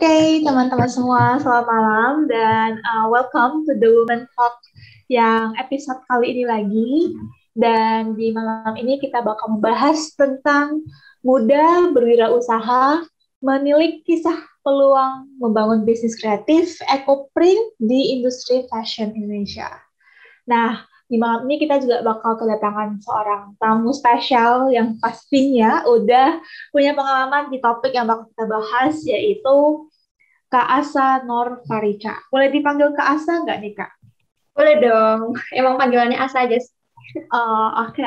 Teman-teman semua, selamat malam dan welcome to the Women Talk yang episode kali ini lagi. Dan di malam ini kita bakal membahas tentang muda berwirausaha, menilik kisah peluang membangun bisnis kreatif eco-print di industri fashion Indonesia. Nah, di malam ini kita juga bakal kedatangan seorang tamu spesial yang pastinya udah punya pengalaman di topik yang bakal kita bahas, yaitu Kak Asa Nur Farica. Boleh dipanggil Kak Asa nggak nih, Kak? Boleh dong. Emang panggilannya Asa aja sih. Oke.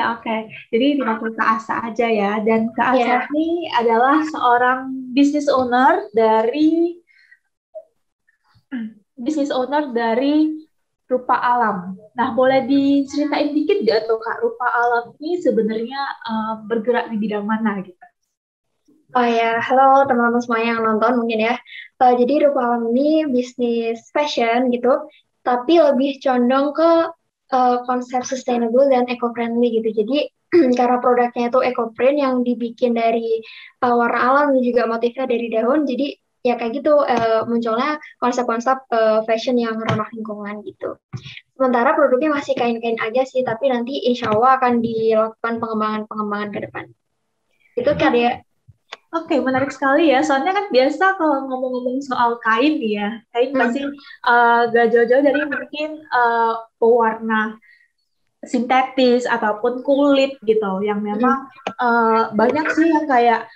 Jadi dipanggil Kak Asa aja ya. Dan Kak Asa Ya. ini adalah seorang business owner dari Rupa Alam. Nah, boleh diceritain dikit nggak tuh, Kak, Rupa Alam ini sebenarnya bergerak di bidang mana gitu? Oh ya, halo teman-teman semuanya yang nonton mungkin ya. Jadi Rupa Alam ini bisnis fashion gitu, tapi lebih condong ke konsep sustainable dan eco-friendly gitu. Jadi karena produknya itu eco-print yang dibikin dari warna alam dan juga motifnya dari daun, jadi ya kayak gitu munculnya konsep-konsep fashion yang ramah lingkungan gitu. Sementara produknya masih kain-kain aja sih, tapi nanti insya Allah akan dilakukan pengembangan-pengembangan ke depan. Itu karya. Oke, menarik sekali ya. Soalnya kan biasa kalau ngomong-ngomong soal kain nih ya, kain pasti Hmm. gak jauh-jauh dari mungkin pewarna sintetis ataupun kulit gitu, yang memang Hmm. banyak sih yang kayak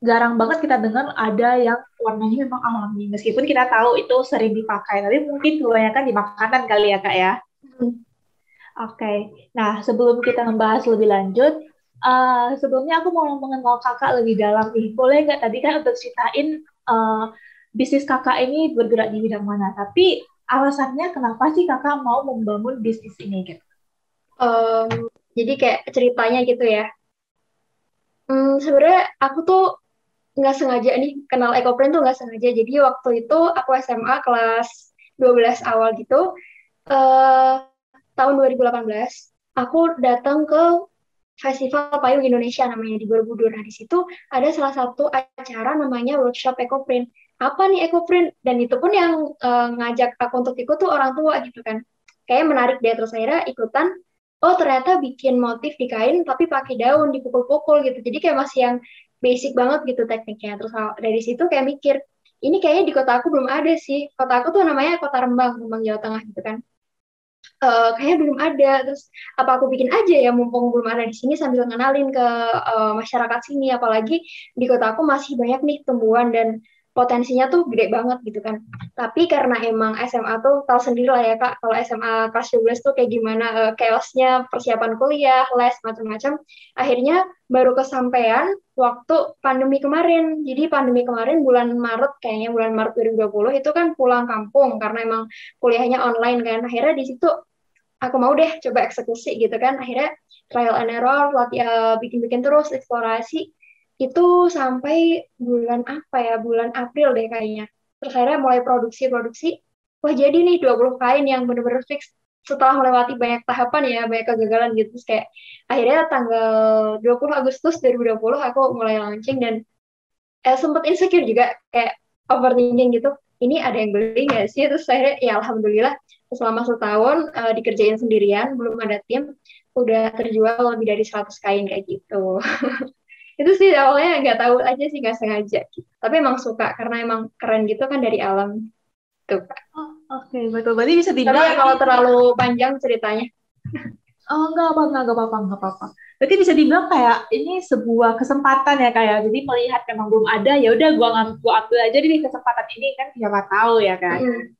jarang banget kita dengar ada yang warnanya memang alami. Meskipun kita tahu itu sering dipakai, tapi mungkin kebanyakan di makanan kali ya, Kak ya. Hmm. Oke, nah sebelum kita membahas lebih lanjut, sebelumnya aku mau mengenal kakak lebih dalam nih. Boleh nggak tadi kan untuk ceritain uh, bisnis kakak ini bergerak di bidang mana? Tapi alasannya kenapa sih kakak mau membangun bisnis ini gitu? Em, jadi kayak ceritanya gitu ya. Sebenarnya aku tuh nggak sengaja nih kenal Ecoprint tuh nggak sengaja. Jadi waktu itu aku SMA kelas 12 awal gitu, eh, tahun 2018, aku datang ke Festival Payung Indonesia namanya di Borobudur. Nah, di situ ada salah satu acara namanya workshop Ecoprint. Apa nih Ecoprint? Dan itu pun yang ngajak aku untuk ikut tuh orang tua gitu kan. Kayak menarik deh, terus akhirnya ikutan. Oh, ternyata bikin motif di kain tapi pakai daun dipukul-pukul gitu. Jadi kayak masih yang basic banget gitu tekniknya. Terus dari situ kayak mikir, ini kayaknya di kota aku belum ada sih. Kota aku tuh namanya Kota Rembang, Rembang Jawa Tengah gitu kan. Kayaknya belum ada. Terus apa aku bikin aja ya mumpung belum ada di sini sambil ngenalin ke masyarakat sini. Apalagi di kota aku masih banyak nih tumbuhan dan potensinya tuh gede banget gitu kan. Tapi karena emang SMA tuh tahu sendiri lah ya Kak, kalau SMA kelas 12 tuh kayak gimana chaosnya persiapan kuliah, les, macam-macam. Akhirnya baru kesampaian waktu pandemi kemarin. Jadi pandemi kemarin bulan Maret, kayaknya bulan Maret 2020 itu kan pulang kampung karena emang kuliahnya online kan. Akhirnya di situ aku mau deh coba eksekusi gitu kan. Akhirnya trial and error, bikin-bikin terus eksplorasi itu sampai bulan apa ya, bulan April deh kayaknya. Terus akhirnya mulai produksi-produksi, wah jadi nih 20 kain yang bener-bener fix setelah melewati banyak tahapan ya, banyak kegagalan gitu. Terus kayak akhirnya tanggal 20 Agustus 2020 aku mulai launching dan sempet insecure juga, kayak overthinking gitu, ini ada yang beli nggak sih. Terus saya ya alhamdulillah selama setahun dikerjain sendirian, belum ada tim, udah terjual lebih dari 100 kain kayak gitu. Itu sih awalnya nggak tahu aja sih, nggak sengaja gitu. Tapi emang suka karena emang keren gitu kan dari alam tuh Kak. Oh, oke, betul. Berarti bisa Tapi dibilang ya ini. kalau terlalu panjang ceritanya. Oh, enggak apa-apa. Berarti bisa dibilang kayak ini sebuah kesempatan ya, kayak jadi melihat memang belum ada, ya udah gua ambil aja di kesempatan ini kan, siapa tahu ya kan. Mm-mm.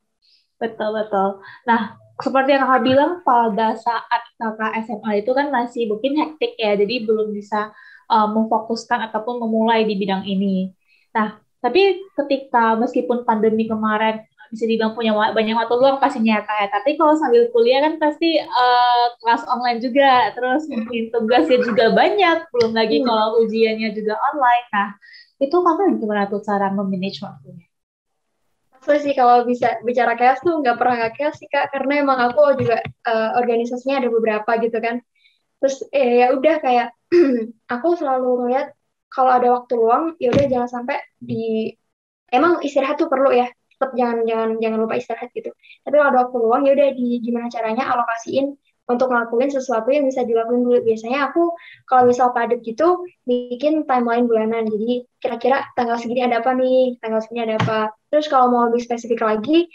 Betul betul. Nah, seperti yang kakak bilang pada saat kakak SMA itu kan masih mungkin hektik ya, jadi belum bisa memfokuskan ataupun memulai di bidang ini. Nah, tapi ketika meskipun pandemi kemarin bisa dibilang punya banyak waktu luang pastinya ya, Kak, ya. Tapi kalau sambil kuliah kan pasti kelas online juga, terus mungkin tugasnya juga banyak, belum lagi Mm. kalau ujiannya juga online. Nah, itu kakak gimana tuh cara memanage waktunya? Asli sih kalau bisa bicara chaos tuh nggak pernah nggak chaos sih Kak, karena emang aku juga organisasinya ada beberapa gitu kan. Terus ya udah kayak aku selalu ngeliat kalau ada waktu luang ya udah jangan sampai emang istirahat tuh perlu ya, tetap jangan lupa istirahat gitu. Tapi kalau ada waktu luang ya udah di gimana caranya alokasiin untuk ngelakuin sesuatu yang bisa dilakuin dulu. Biasanya aku kalau misal padat gitu bikin timeline bulanan. Jadi kira-kira tanggal segini ada apa nih, tanggal segini ada apa. Terus kalau mau lebih spesifik lagi,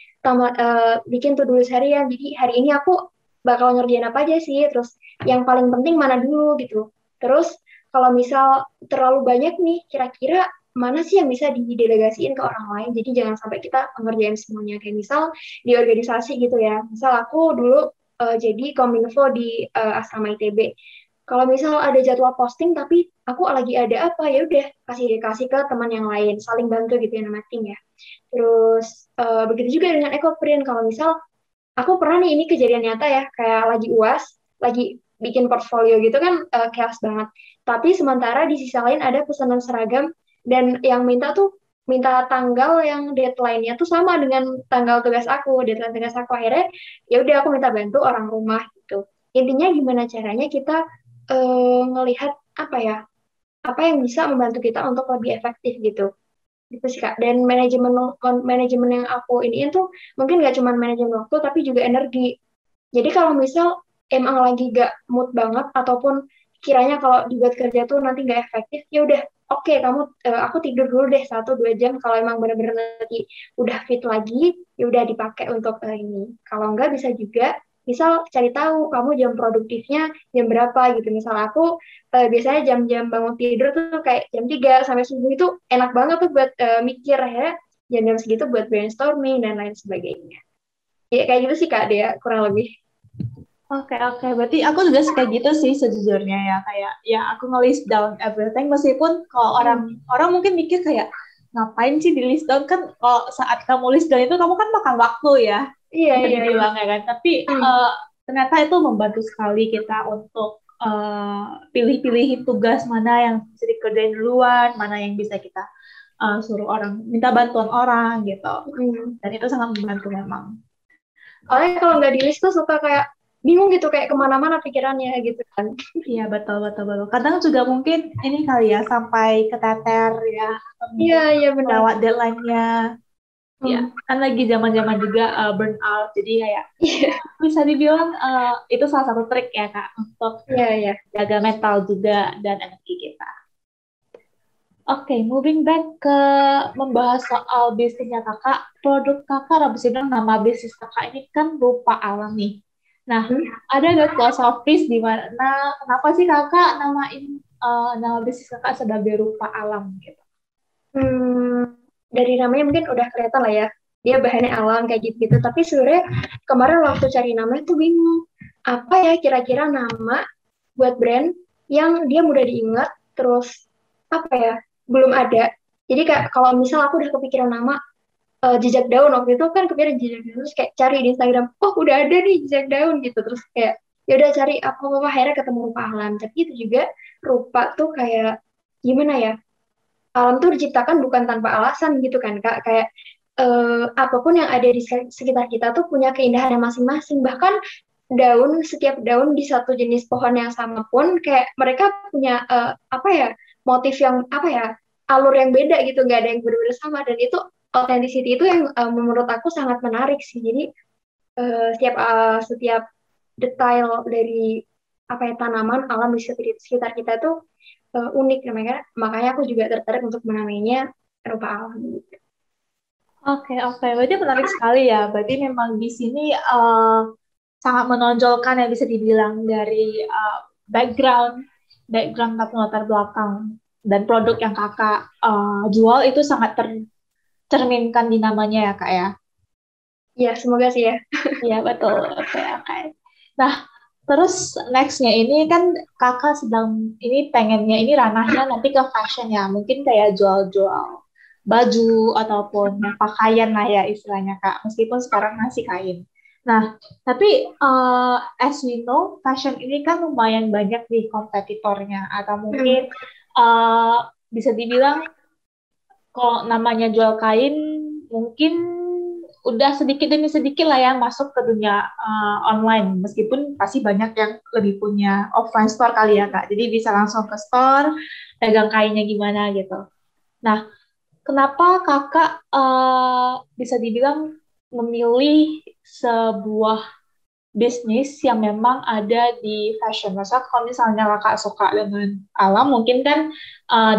bikin to-do list harian. Jadi hari ini aku bakal ngerjain apa aja sih, terus yang paling penting mana dulu gitu. Terus kalau misal terlalu banyak nih, kira-kira mana sih yang bisa didelegasiin ke orang lain. Jadi jangan sampai kita ngerjain semuanya. Kayak misal di organisasi gitu ya. Misal aku dulu jadi kominfo di asrama ITB. Kalau misal ada jadwal posting tapi aku lagi ada apa ya udah kasih kasih ke teman yang lain, saling bantu gitu ya namanya tim ya. Terus begitu juga dengan EcoPrint. Kalau misal aku pernah nih ini kejadian nyata ya, kayak lagi UAS, lagi bikin portfolio gitu kan chaos banget. Tapi sementara di sisi lain ada pesanan seragam dan yang minta tanggal yang deadline-nya tuh sama dengan tanggal tugas aku, deadline tugas aku. Akhirnya ya udah aku minta bantu orang rumah gitu. Intinya gimana caranya kita ngelihat apa ya, apa yang bisa membantu kita untuk lebih efektif gitu. Gitu sih Kak. Dan manajemen yang aku iniin tuh mungkin nggak cuma manajemen waktu tapi juga energi. Jadi kalau misal emang lagi gak mood banget ataupun kiranya kalau dibuat kerja tuh nanti gak efektif, ya udah oke, aku tidur dulu deh 1-2 jam. Kalau emang bener-bener nanti udah fit lagi, ya udah dipakai untuk ini. Kalau enggak bisa juga misal cari tahu kamu jam produktifnya jam berapa gitu. Misal aku biasanya jam-jam bangun tidur tuh kayak jam 3 sampai subuh itu enak banget tuh buat mikir ya. Jam-jam segitu buat brainstorming dan lain sebagainya. Ya kayak gitu sih Kak Dea, kurang lebih. Oke, oke. Berarti aku juga kayak gitu sih sejujurnya ya. Kayak ya aku nge-list down everything meskipun kalau orang mungkin mikir kayak ngapain sih di list down, kan kalau saat kamu list down itu kamu kan makan waktu ya. Iya, Bisa iya, iya. dibilang ya kan. Tapi ternyata itu membantu sekali kita untuk pilih-pilih tugas mana yang bisa dikerjain duluan, mana yang bisa kita suruh orang, minta bantuan orang gitu. Dan itu sangat membantu memang. Soalnya kalau nggak di list tuh suka kayak bingung gitu, kayak kemana-mana pikirannya gitu kan. Iya, betul, betul, betul. Kadang juga mungkin ini kali ya, sampai keteter ya, Iya, iya benar. lewat deadline-nya. Ya, kan lagi zaman-zaman juga burnout, jadi kayak Iya, bisa dibilang itu salah satu trik ya, Kak, untuk iya, iya. jaga mental juga dan energi kita. Oke, moving back ke membahas soal bisnisnya kakak, produk kakak, habis itu nama bisnis kakak ini kan rupa alam nih. Nah, ada nggak filosofis di mana kenapa sih kakak namain nama bisnis kakak sebagai rupa alam gitu? Dari namanya mungkin udah kelihatan lah ya. Dia bahannya alam kayak gitu-gitu. Tapi sebenarnya kemarin waktu cari nama tuh bingung. Apa ya kira-kira nama buat brand yang dia mudah diingat, terus apa ya, belum ada. Jadi kayak kalau misal aku udah kepikiran nama jejak daun, waktu itu kan kepikiran jejak daun, terus kayak cari di Instagram, oh udah ada nih jejak daun gitu, terus kayak ya udah cari apa akhirnya ketemu rupa alam. Tapi itu juga rupa tuh kayak gimana ya, alam tuh diciptakan bukan tanpa alasan gitu kan Kak, kayak apapun yang ada di sekitar kita tuh punya keindahannya masing-masing. Bahkan setiap daun di satu jenis pohon yang sama pun kayak mereka punya apa ya, motif yang apa ya, alur yang beda gitu, nggak ada yang benar-benar sama. Dan itu authenticity itu yang menurut aku sangat menarik sih. Jadi setiap detail dari apa ya, tanaman alam di sekitar kita tuh unik namanya. Makanya aku juga tertarik untuk menamainya rupa alam gitu. Oke, oke. Berarti menarik sekali ya. Berarti memang di sini sangat menonjolkan yang bisa dibilang dari background, background atau latar belakang dan produk yang kakak jual itu sangat tercerminkan di namanya ya kak ya. Ya, semoga sih ya. Iya betul. Oke, oke. Nah, terus nextnya ini kan kakak sedang ini pengennya ini ranahnya nanti ke fashion ya. Mungkin kayak jual-jual baju ataupun yang pakaian lah ya istilahnya kak. Meskipun sekarang masih kain. Nah, tapi as we know, fashion ini kan lumayan banyak nih kompetitornya. Atau mungkin uh, bisa dibilang kalau namanya jual kain, mungkin udah sedikit demi sedikit lah yang masuk ke dunia online. Meskipun pasti banyak yang lebih punya offline store kali ya, Kak. Jadi bisa langsung ke store, pegang kainnya gimana gitu. Nah, kenapa kakak bisa dibilang memilih sebuah bisnis yang memang ada di fashion? Masa kalau misalnya kakak suka dengan alam, mungkin kan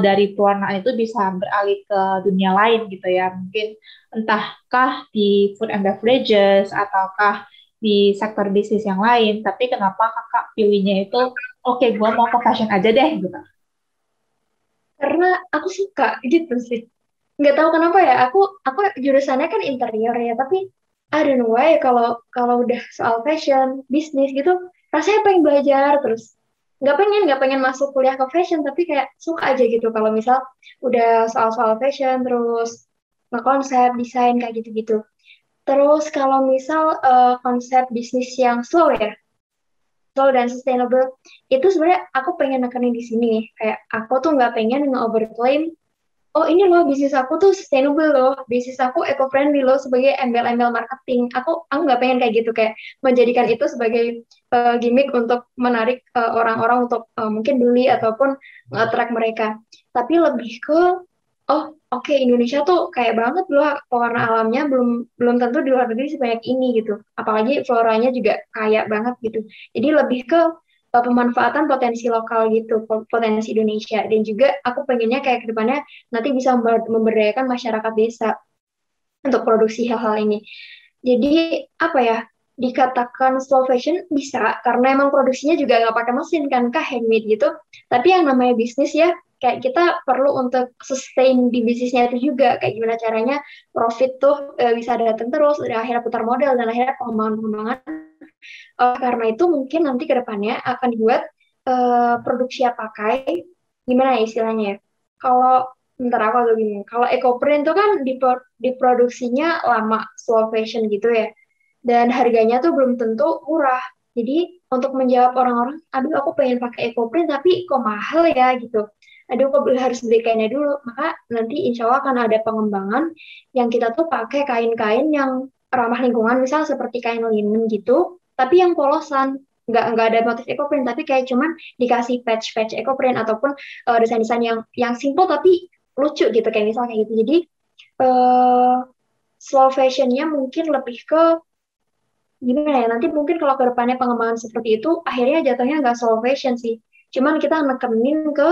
dari pewarnaan itu bisa beralih ke dunia lain gitu ya. Mungkin entahkah di food and beverages ataukah di sektor bisnis yang lain. Tapi kenapa kakak pilihnya itu, oke, gua mau ke fashion aja deh gitu. Karena aku suka gitu sih. Nggak tahu kenapa ya, aku jurusannya kan interior ya, tapi I don't know why kalau kalau udah soal fashion, bisnis gitu, rasanya pengen belajar terus. Nggak pengen masuk kuliah ke fashion, tapi kayak suka aja gitu kalau misal udah soal-soal fashion, terus ngekonsep, desain, kayak gitu-gitu. Terus kalau misal konsep bisnis yang slow ya, slow dan sustainable, itu sebenarnya aku pengen nekenin di sini. Kayak aku tuh nggak pengen nge-overclaim, oh ini loh bisnis aku tuh sustainable loh, bisnis aku eco-friendly loh sebagai embel-embel marketing. Aku nggak pengen kayak gitu, kayak menjadikan itu sebagai gimmick untuk menarik orang-orang untuk mungkin beli ataupun nge-attract mereka. Tapi lebih ke, oh oke, Indonesia tuh kayak banget loh pewarna alamnya, belum belum tentu di luar negeri sebanyak ini gitu. Apalagi floranya juga kaya banget gitu. Jadi lebih ke pemanfaatan potensi lokal gitu, potensi Indonesia. Dan juga aku pengennya kayak ke depannya nanti bisa memberdayakan masyarakat desa untuk produksi hal-hal ini. Jadi apa ya, dikatakan slow fashion bisa karena emang produksinya juga nggak pakai mesin kan, kah handmade gitu. Tapi yang namanya bisnis ya, kayak kita perlu untuk sustain di bisnisnya itu juga, kayak gimana caranya profit tuh bisa datang terus, dan akhirnya putar modal dan akhirnya pengembangan-pengembangan. Karena itu mungkin nanti ke depannya akan dibuat produk siap pakai, gimana ya istilahnya ya. Kalau bentar aku agak bingung. Kalau eco-print itu kan diproduksinya lama, slow fashion gitu ya. Dan harganya tuh belum tentu murah. Jadi untuk menjawab orang-orang, aduh aku pengen pakai eco-print tapi kok mahal ya gitu. Aduh kok harus beli kainnya dulu. Maka nanti insya Allah akan ada pengembangan yang kita tuh pakai kain-kain yang ramah lingkungan, misal seperti kain linen gitu, tapi yang polosan, nggak ada motif ecoprint, tapi kayak cuman dikasih patch-patch ecoprint ataupun desain-desain yang simple tapi lucu gitu, kayak misalnya kayak gitu. Jadi uh, slow fashionnya mungkin lebih ke gimana ya, nanti mungkin kalau ke depannya pengembangan seperti itu akhirnya jatuhnya nggak slow fashion sih, cuman kita nekenin ke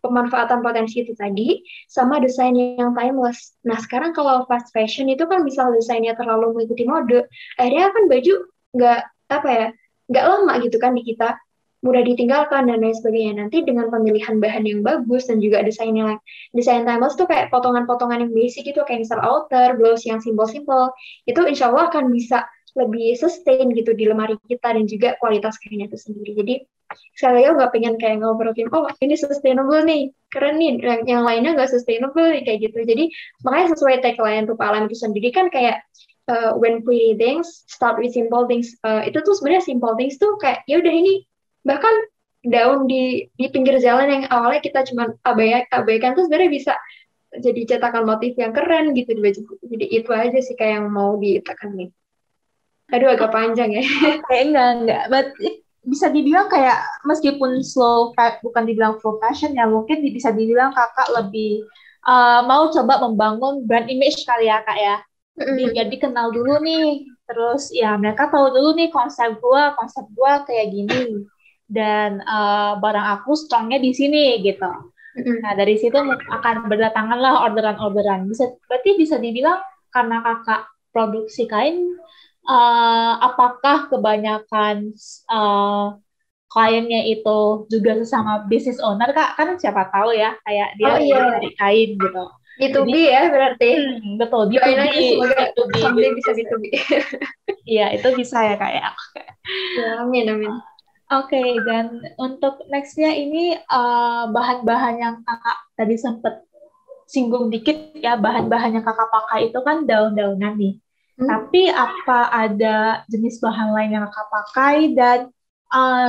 pemanfaatan potensi itu tadi sama desain yang timeless. Nah sekarang kalau fast fashion itu kan misal desainnya terlalu mengikuti mode, akhirnya kan baju nggak apa ya, nggak lama gitu kan di kita, mudah ditinggalkan dan lain sebagainya. Nanti dengan pemilihan bahan yang bagus dan juga desain timeless tuh kayak potongan-potongan yang basic gitu, kayak misal outer, blouse yang simple-simple, itu insya Allah akan bisa lebih sustain gitu di lemari kita dan juga kualitas kainnya itu sendiri. Jadi sekali lagi aku nggak pengen kayak ngobrolin, oh ini sustainable nih, keren nih, yang lainnya nggak sustainable nih, kayak gitu. Jadi makanya sesuai tagline Rupa Alam itu sendiri kan kayak when pretty things start with simple things. Itu tuh sebenarnya simple things tuh kayak ya udah ini, bahkan daun di pinggir jalan yang awalnya kita cuma abaikan tuh sebenarnya bisa jadi cetakan motif yang keren gitu di baju. Jadi itu aja sih kayak yang mau ditekanin. Aduh, agak panjang ya. Oke, enggak. But bisa dibilang kayak meskipun bukan dibilang slow fashion ya, mungkin bisa dibilang kakak lebih mau coba membangun brand image kali ya kak ya. Biar dikenal dulu nih, terus ya mereka tahu dulu nih konsep gua kayak gini, dan barang aku strongnya di sini gitu. Nah dari situ akan berdatangan lah orderan-orderan. Berarti bisa dibilang karena kakak produksi kain, apakah kebanyakan kliennya itu juga sesama business owner kak? Kan siapa tahu ya, kayak dia Oh lagi iya, cari kain gitu. Jadi B2B ya berarti. betul Doain B2B, aja semoga B2B someday bisa business. B2B. Iya, itu bisa ya kak ya. Ya, amin, amin. Oke, dan untuk nextnya ini bahan-bahan yang kakak tadi sempat singgung dikit ya, bahan-bahan yang kakak pakai itu kan daun-daunan nih. Hmm? Tapi apa ada jenis bahan lain yang kakak pakai, dan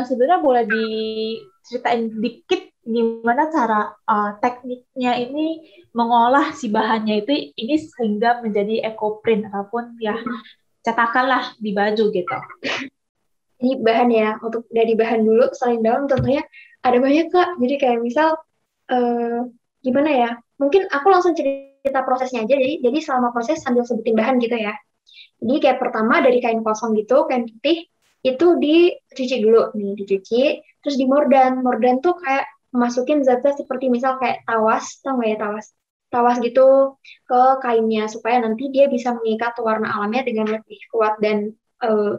sebenarnya boleh diceritain dikit gimana cara tekniknya ini mengolah si bahannya itu ini sehingga menjadi eco print ataupun ya cetakan lah di baju gitu. Ini bahan ya, untuk dari bahan dulu, selain daun tentunya ada banyak Kak. Jadi kayak misal, eh, gimana ya? Mungkin aku langsung cerita prosesnya aja. Jadi selama proses sambil sebutin bahan gitu ya. Jadi kayak pertama dari kain kosong gitu, kain putih itu dicuci dulu nih, dicuci, terus di mordan. Mordan tuh kayak masukin zat-zat seperti misal kayak tawas, tau nggak ya tawas? Tawas gitu ke kainnya supaya nanti dia bisa mengikat warna alamnya dengan lebih kuat dan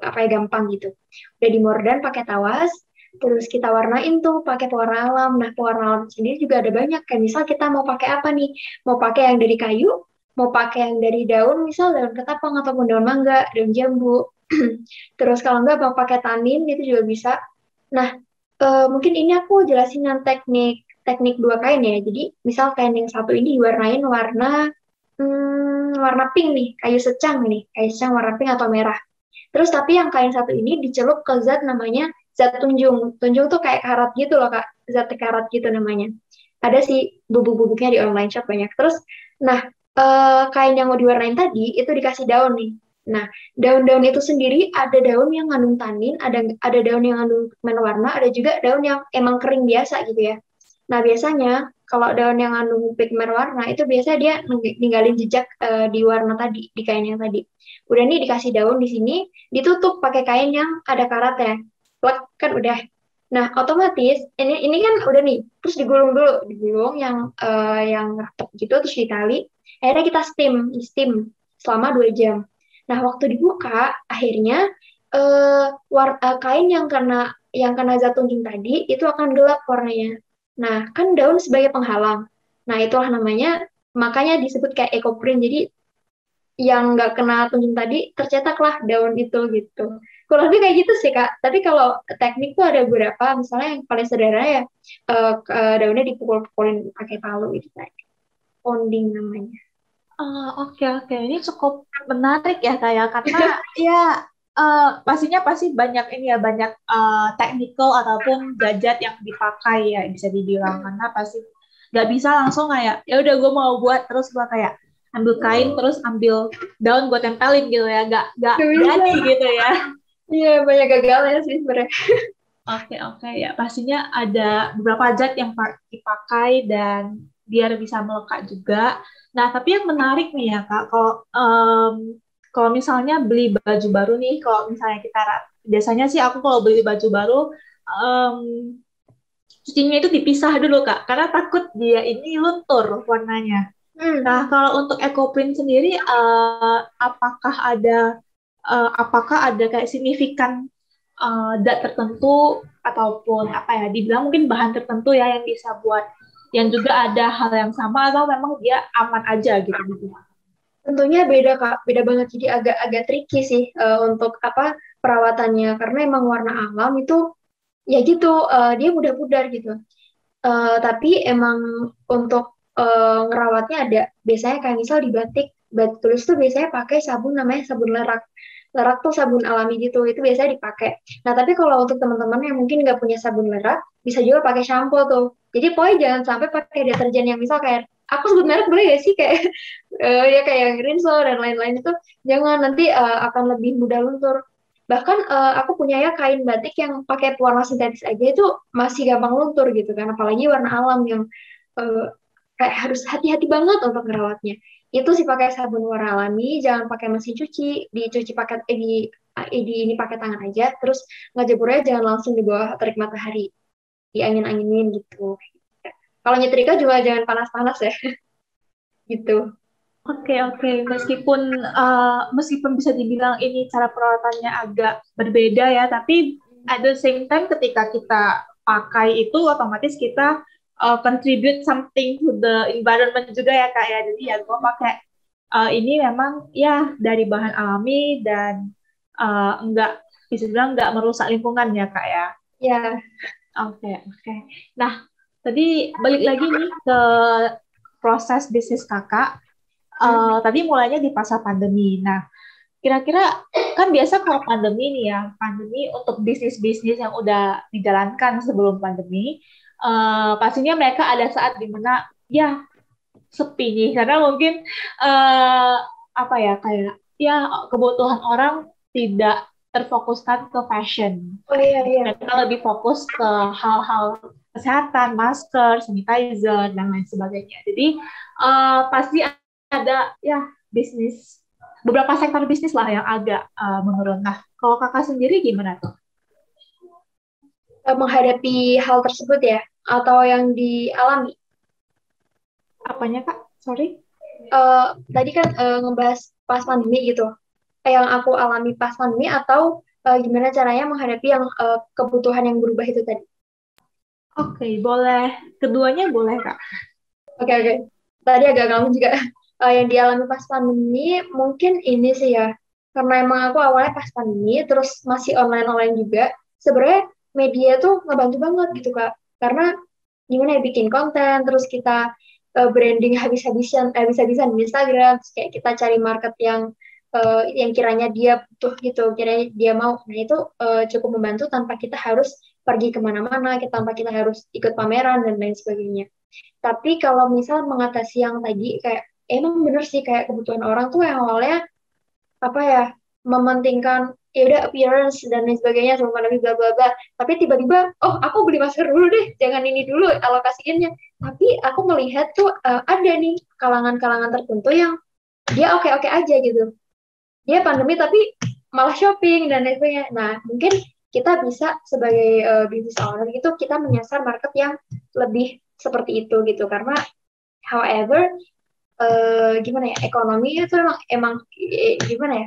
apa ya gampang gitu. Udah di mordan pakai tawas, terus kita warnain tuh pakai pewarna alam. Nah, pewarna alam sendiri juga ada banyak. Kayak misal kita mau pakai apa nih? Mau pakai yang dari kayu, mau pakai yang dari daun, misal daun ketapang ataupun daun mangga, daun jambu. Terus kalau enggak mau pakai tanin itu juga bisa. Nah, mungkin ini aku jelasin yang teknik teknik dua kain ya. Jadi misal kain yang satu ini diwarnain warna pink nih, kayu secang nih, kayu secang warna pink atau merah. Terus tapi yang kain satu ini dicelup ke zat namanya zat tunjung. Tunjung tuh kayak karat gitu loh Kak, zat karat gitu namanya. Ada sih bubuk-bubuknya di online shop banyak. Terus, nah kain yang mau diwarnain tadi itu dikasih daun nih. Nah, daun-daun itu sendiri ada daun yang ngandung tanin, ada daun yang ngandung pigmen warna, ada juga daun yang emang kering biasa gitu ya. Nah, biasanya kalau daun yang ngandung pigmen warna itu biasanya dia ninggalin jejak di warna tadi, di kain yang tadi. Udah nih dikasih daun di sini, ditutup pakai kain yang ada karatnya. Plek, kan udah. Nah, otomatis ini kan udah nih, terus digulung dulu, digulung yang rapat gitu terus ditali. Akhirnya kita steam selama 2 jam. Nah, waktu dibuka, akhirnya kain yang kena zat tunjung tadi itu akan gelap warnanya. Nah, kan daun sebagai penghalang. Nah, itulah namanya, makanya disebut kayak ecoprint. Jadi, yang nggak kena tunjung tadi, tercetaklah daun itu gitu. Kurang lebih kayak gitu sih, Kak. Tapi kalau teknik tuh ada beberapa, misalnya yang paling sederhana ya, daunnya dipukul-pukulin pakai palu gitu, kayak pounding namanya. Oke oke, ini cukup menarik ya kayak karena ya pastinya pasti banyak ini ya banyak technical ataupun gadget yang dipakai ya bisa dibilang karena pasti nggak bisa langsung kayak ya udah gue mau buat terus gue kayak ambil kain terus ambil daun gue tempelin gitu ya nggak Nggak jadi bisa. gitu ya. Iya, banyak gagalnya sih sebenarnya. Oke, oke ya. Pastinya ada beberapa zat yang dipakai dan biar bisa melekat juga. Nah, tapi yang menarik nih ya, Kak, kalau misalnya beli baju baru nih, kalau misalnya kita biasanya sih aku kalau beli baju baru em, cucinya itu dipisah dulu, Kak, karena takut dia ini luntur warnanya. Hmm. Nah, kalau untuk EcoPrint sendiri, apakah ada kayak signifikan dat tertentu ataupun apa ya dibilang mungkin bahan tertentu ya yang bisa buat yang juga ada hal yang sama atau memang dia aman aja gitu gitu. Tentunya beda Kak, beda banget. Jadi agak-agak tricky sih untuk apa perawatannya karena emang warna alam itu ya gitu dia mudah pudar gitu. Tapi emang untuk ngerawatnya ada biasanya kayak misal di batik tulis tuh biasanya pakai sabun namanya sabun lerak. Lerak tuh sabun alami gitu, itu biasanya dipakai. Nah, tapi kalau untuk teman-teman yang mungkin nggak punya sabun lerak, bisa juga pakai shampoo tuh. Jadi pokoknya jangan sampai pakai deterjen yang misal kayak aku sebut merek boleh gak sih kayak ya kayak Rinso dan lain-lain itu jangan nanti akan lebih mudah luntur. Bahkan aku punya ya kain batik yang pakai pewarna sintetis aja itu masih gampang luntur gitu kan, apalagi warna alam yang eh, kayak harus hati-hati banget untuk merawatnya. Itu sih pakai sabun warna alami, jangan pakai mesin cuci, dicuci pakai di ini pakai tangan aja, terus ngejeburnya jangan langsung di bawah terik matahari, diangin-anginin gitu. Kalau nyetrika juga jangan panas-panas ya, gitu. Oke oke meskipun bisa dibilang ini cara perawatannya agak berbeda ya tapi at the same time ketika kita pakai itu otomatis kita contribute something to the environment juga ya kak ya jadi ya gue pakai ini memang ya dari bahan alami dan enggak bisa bilang enggak merusak lingkungan ya kak ya. Ya, Oke oke. Nah tadi balik lagi nih ke proses bisnis kakak. Tadi mulainya di masa pandemi. Nah, kira-kira kan biasa kalau pandemi nih ya, pandemi untuk bisnis-bisnis yang udah dijalankan sebelum pandemi, pastinya mereka ada saat di mana ya sepi nih, karena mungkin eh, apa ya kayak ya kebutuhan orang tidak terfokuskan ke fashion. oh iya iya. Mereka lebih fokus ke hal-hal kesehatan, masker, sanitizer, dan lain sebagainya. Jadi pasti ada ya bisnis, beberapa sektor bisnis lah yang agak menurun. Nah, kalau kakak sendiri gimana tuh? Menghadapi hal tersebut ya, atau yang dialami. Apanya kak? Sorry. Tadi kan ngebahas pas pandemi gitu. Yang aku alami pas pandemi atau gimana caranya menghadapi yang kebutuhan yang berubah itu tadi. Oke, boleh. Keduanya boleh kak. Oke. Tadi agak ngalamin juga. Yang dialami pas pandemi mungkin ini sih ya. Karena emang aku awalnya pas pandemi, terus masih online-online juga. Sebenarnya media tuh ngebantu banget gitu Kak. Karena gimana ya bikin konten, terus kita branding habis-habisan di Instagram, terus kayak kita cari market yang kiranya dia butuh gitu, kiranya dia mau. Nah itu cukup membantu tanpa kita harus pergi kemana-mana, tanpa kita harus ikut pameran dan lain sebagainya. Tapi kalau misal mengatasi yang tadi kayak emang bener sih kayak kebutuhan orang tuh yang awalnya apa ya mementingkan ya udah appearance dan lain sebagainya sama pandemi bla bla bla. Tapi tiba-tiba oh aku beli masker dulu deh, jangan ini dulu alokasiinnya. Tapi aku melihat tuh ada nih kalangan-kalangan tertentu yang dia oke-oke aja gitu. Dia pandemi tapi malah shopping dan lain sebagainya. Nah, mungkin kita bisa sebagai business owner gitu kita menyasar market yang lebih seperti itu gitu karena however gimana ya ekonomi itu emang gimana ya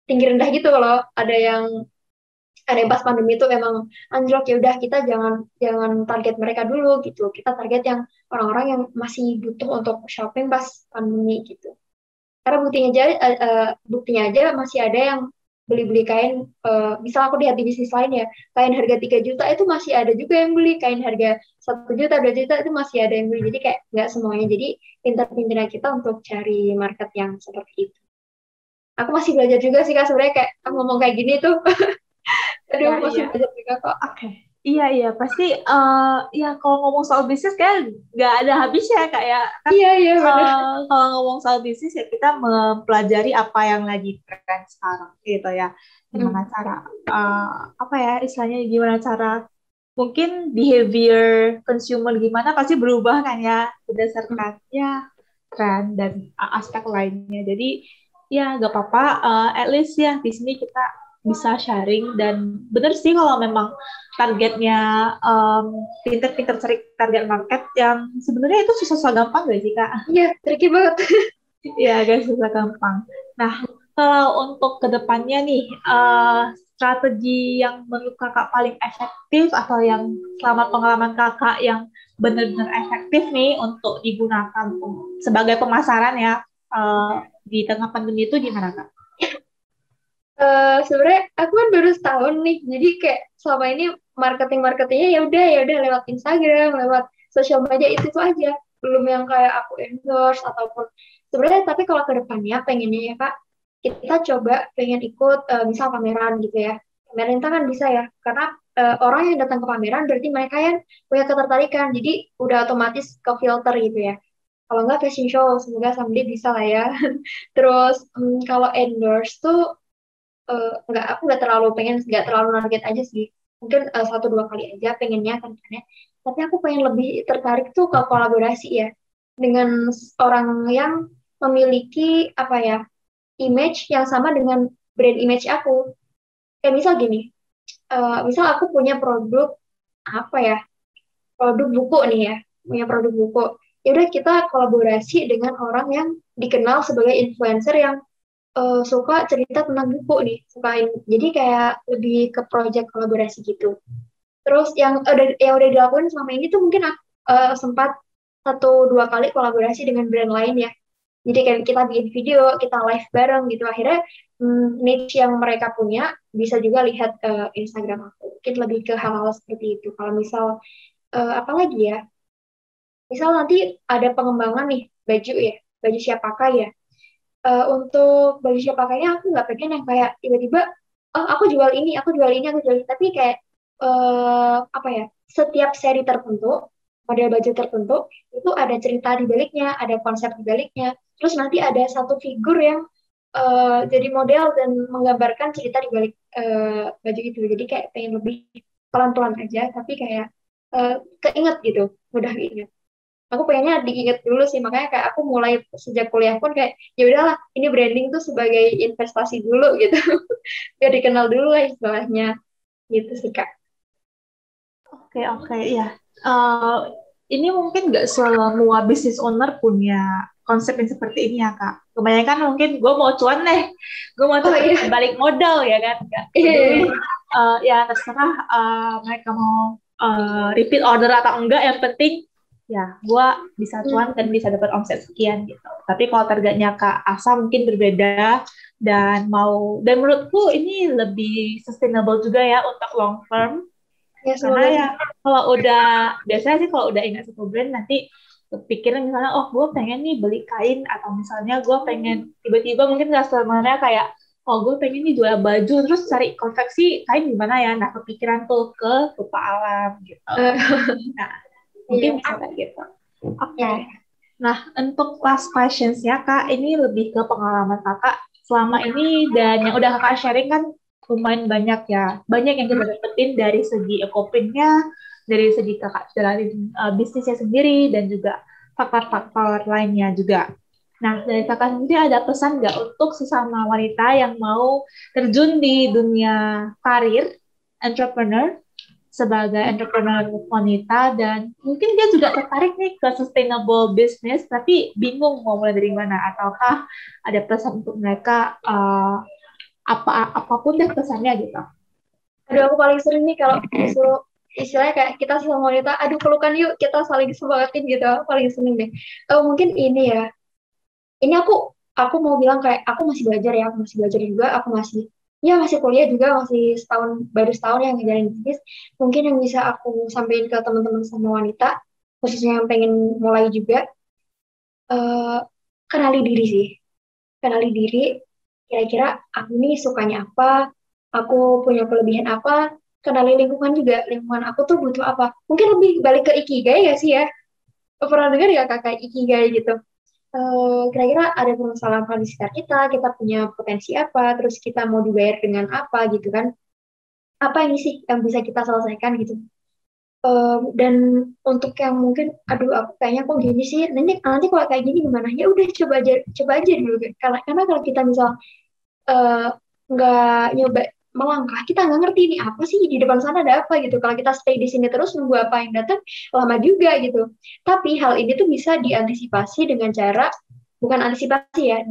tinggi rendah gitu loh ada yang pas pandemi itu emang anjlok ya udah kita jangan jangan target mereka dulu gitu kita target yang orang-orang yang masih butuh untuk shopping pas pandemi gitu karena buktinya aja masih ada yang beli-beli kain, misal aku lihat di bisnis lain ya, kain harga 3 juta itu masih ada juga yang beli, kain harga 1 juta, 2 juta itu masih ada yang beli, jadi kayak nggak semuanya, jadi pintar-pintarnya kita untuk cari market yang seperti itu. Aku masih belajar juga sih Kak, sebenarnya kayak ngomong kayak gini tuh, aduh Ya, masih iya. belajar juga kok. Oke. Iya, pasti ya kalau ngomong soal bisnis kayak nggak ada habisnya kayak kan Iya, benar. kalau ngomong soal bisnis ya kita mempelajari apa yang lagi tren sekarang gitu ya. Gimana Hmm. cara apa ya istilahnya gimana cara mungkin behavior consumer gimana pasti berubah kan ya berdasarkan ya tren dan aspek lainnya. Jadi ya nggak apa-apa, at least ya di sini kita bisa sharing dan bener sih kalau memang targetnya pinter-pinter cari target market yang sebenarnya itu susah-susah gampang gak sih Kak? Iya, tricky banget. Ya agak susah gampang. Nah, kalau untuk kedepannya nih, strategi yang menurut kakak paling efektif atau yang selama pengalaman kakak yang benar-benar efektif nih untuk digunakan sebagai pemasaran ya di tengah pandemi itu gimana Kak? Sebenarnya aku kan baru setahun nih, jadi kayak selama ini marketingnya ya udah lewat Instagram, lewat sosial media itu aja, belum yang kayak aku endorse ataupun sebenarnya. Tapi kalau ke depannya pengennya ya Kak, kita coba pengen ikut misal pameran gitu ya. Pameran itu kan bisa ya, karena orang yang datang ke pameran berarti mereka yang punya ketertarikan, jadi udah otomatis ke filter gitu ya. Kalau nggak fashion show, semoga someday bisa lah ya. Terus kalau endorse tuh aku nggak terlalu target aja sih mungkin 1-2 kali aja pengennya kan tapi aku pengen lebih tertarik tuh ke kolaborasi ya dengan orang yang memiliki apa ya image yang sama dengan brand image aku kayak misal gini misal aku punya produk apa ya produk buku nih ya punya produk buku ya udah kita kolaborasi dengan orang yang dikenal sebagai influencer yang suka cerita tentang buku nih, sukain. Jadi kayak lebih ke project kolaborasi gitu. Terus yang udah dilakuin selama ini tuh mungkin sempat 1-2 kali kolaborasi dengan brand lain ya. Jadi kayak kita bikin video, kita live bareng gitu. Akhirnya niche yang mereka punya bisa juga lihat Instagram aku. Mungkin lebih ke hal-hal seperti itu. Kalau misal apa lagi ya? Misal nanti ada pengembangan nih baju ya, baju siap pakai ya untuk baju siap pakainya aku nggak pengen yang kayak tiba-tiba oh aku jual ini tapi kayak apa ya setiap seri tertentu model baju tertentu itu ada cerita di baliknya ada konsep di baliknya terus nanti ada satu figur yang jadi model dan menggambarkan cerita di balik baju itu jadi kayak pengen lebih pelan-pelan aja tapi kayak keinget gitu, mudah keinget. Aku pengennya diinget dulu sih, makanya kayak aku mulai sejak kuliah pun kayak ya udahlah, ini branding tuh sebagai investasi dulu gitu, biar dikenal dulu lah istilahnya, gitu sih Kak. Oke, oke, ya. Eh, ini mungkin nggak semua business owner punya konsep yang seperti ini ya, Kak. Kebanyakan mungkin gue mau cuan deh, gue mau Oh cepet iya, balik modal ya kan, Kak. iya, Peduli, iya. ya terserah mereka mau repeat order atau enggak, yang penting ya gue bisa cuan Hmm, dan bisa dapat omset sekian gitu. Tapi kalau targetnya Kak Asa mungkin berbeda dan menurutku ini lebih sustainable juga ya untuk long term ya karena semoga ya sih. kalau udah biasanya sih kalau udah ingat satu brand nanti kepikiran misalnya oh gue pengen nih beli kain atau misalnya gue pengen tiba-tiba mungkin customer-nya kayak oh gue pengen nih jual baju terus cari konveksi kain gimana ya nah kepikiran tuh ke Rupa Alam gitu Eh, nah mungkin iya, bisa kayak gitu oke. ya. Nah untuk last questions ya kak ini lebih ke pengalaman kakak selama ini dan yang udah kakak sharing kan lumayan banyak ya. Banyak yang kita dapetin dari segi ekoprintnya, dari segi kakak jalanin bisnisnya sendiri, dan juga faktor-faktor lainnya juga. Nah, dari kakak sendiri ada pesan nggak untuk sesama wanita yang mau terjun di dunia karir, entrepreneur, sebagai entrepreneur wanita, dan mungkin dia juga tertarik nih ke sustainable business, tapi bingung mau mulai dari mana, ataukah ada pesan untuk mereka apapun deh pesannya gitu. Aduh, aku paling sering nih kalau disuruh istilahnya kayak kita sama wanita, aduh pelukan yuk, kita saling semangatin gitu. Aku paling sering deh. Mungkin ini ya, ini aku mau bilang kayak aku masih belajar ya, aku masih belajar juga, aku masih ya masih kuliah juga, masih setahun baru setahun yang ngejalanin bisnis. Mungkin yang bisa aku sampaikan ke teman-teman sama wanita, khususnya yang pengen mulai juga, eh, kenali diri sih, kenali diri. Kira-kira aku nih sukanya apa, aku punya kelebihan apa, kenali lingkungan juga, lingkungan aku tuh butuh apa. Mungkin lebih balik ke ikigai ya sih ya. Pernah dengar ya kakak ikigai gitu? Kira-kira ada permasalahan apa di sekitar kita punya potensi apa, terus kita mau dibayar dengan apa gitu kan. Apa ini sih yang bisa kita selesaikan gitu. Dan untuk yang mungkin, aduh aku kayaknya kok gini sih, nanti kalau kayak gini gimana? Ya udah coba aja dulu. Karena kalau kita misal eh, nggak nyoba melangkah, kita nggak ngerti ini apa sih di depan sana ada apa gitu. Kalau kita stay di sini terus nunggu apa yang datang, lama juga gitu. Tapi hal ini tuh bisa diantisipasi dengan cara, bukan antisipasi ya,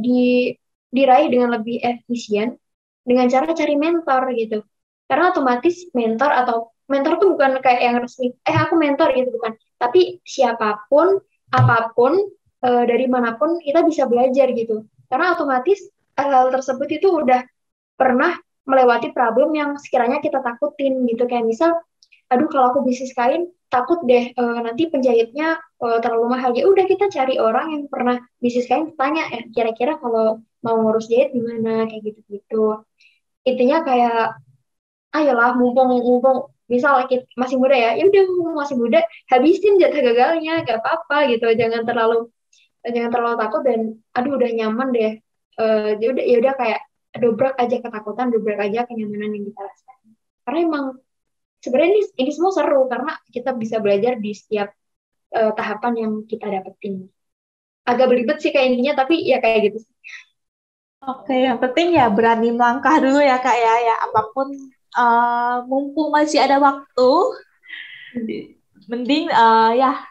diraih dengan lebih efisien dengan cara cari mentor gitu. Karena otomatis mentor tuh bukan kayak yang resmi, aku mentor gitu bukan. Tapi siapapun, apapun, dari manapun kita bisa belajar gitu. Karena otomatis hal tersebut itu udah pernah melewati problem yang sekiranya kita takutin gitu. Kayak misal, aduh kalau aku bisnis kain takut deh nanti penjahitnya terlalu mahal. Ya udah kita cari orang yang pernah bisnis kain, tanya kira-kira kalau mau ngurus jahit gimana kayak gitu-gitu. Intinya kayak ayolah mumpung mumpung misal kita masih muda ya udah mumpung masih muda habisin jatah gagalnya gak apa-apa gitu, jangan terlalu takut dan aduh udah nyaman deh. Ya udah kayak dobrak aja ketakutan, dobrak aja kenyamanan yang kita rasakan, karena emang sebenarnya ini semua seru karena kita bisa belajar di setiap tahapan yang kita dapetin. Agak belibet sih kayak intinya tapi ya kayak gitu sih. Oke, yang penting ya berani melangkah dulu ya kak ya, ya apapun mumpung masih ada waktu, mending ya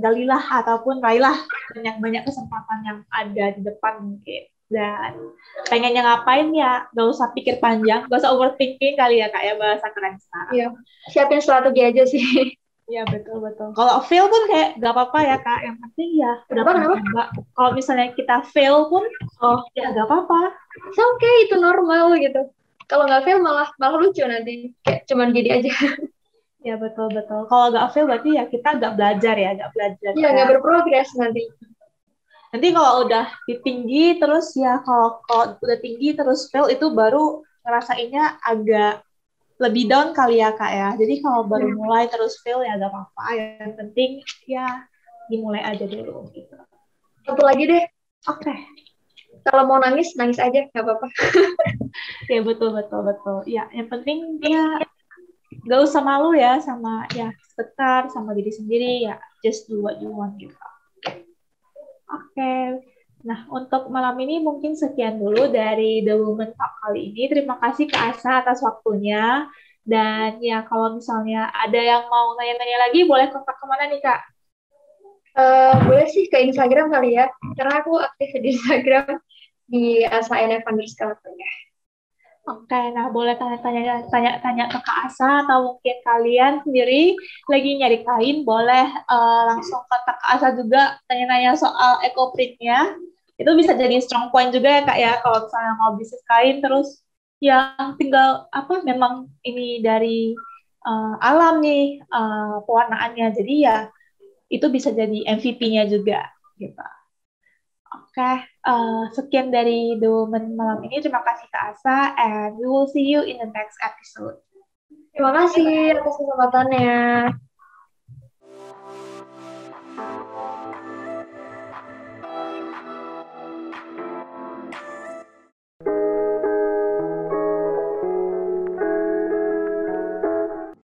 galilah ataupun raihlah banyak-banyak kesempatan yang ada di depan mungkin. Dan pengennya ngapain ya, gak usah pikir panjang, gak usah overthinking kali ya kak ya bahasa keren sekarang. Iya, siapin strategi aja sih. Iya betul-betul. Kalau fail pun kayak gak apa-apa ya kak, yang penting ya udah Kenapa pernah kenapa? coba. Kalau misalnya kita fail pun, oh ya gak apa-apa. It's okay, itu normal gitu. Kalau nggak fail malah malah lucu nanti. Kayak cuman gini aja. Ya betul-betul. Kalau nggak fail berarti ya kita nggak belajar ya, nggak belajar. Iya, nggak Dan berprogres nanti. nanti kalau udah di tinggi terus ya kalau udah tinggi terus fail itu baru ngerasainnya agak lebih down kali ya kak ya. Jadi kalau baru Hmm. mulai terus fail ya nggak apa-apa. Yang penting ya dimulai aja dulu gitu. Satu lagi deh, Oke, kalau mau nangis, nangis aja, nggak apa-apa. ya betul betul betul. Ya yang penting ya Gak usah malu ya sama ya sekitar, sama diri sendiri ya. Just do what you want gitu. Oke. Nah, untuk malam ini mungkin sekian dulu dari The Women Talk kali ini. Terima kasih ke Asa atas waktunya. Dan ya kalau misalnya ada yang mau nanya-nanya lagi, boleh kontak kemana nih, Kak? Boleh sih ke Instagram kali ya, karena aku aktif di Instagram di @sainf_. Oke, nah boleh tanya-tanya ke Kak Asa atau mungkin kalian sendiri lagi nyari kain, boleh langsung kontak Kak Asa juga tanya-tanya soal ekoprintnya. Itu bisa jadi strong point juga ya Kak ya, kalau misalnya mau bisnis kain terus yang tinggal apa memang ini dari alam nih pewarnaannya. Jadi ya itu bisa jadi MVP-nya juga gitu. Oke, sekian dari The Woman malam ini. Terima kasih Kak Asa, and we will see you in the next episode. Terima kasih atas kesempatannya.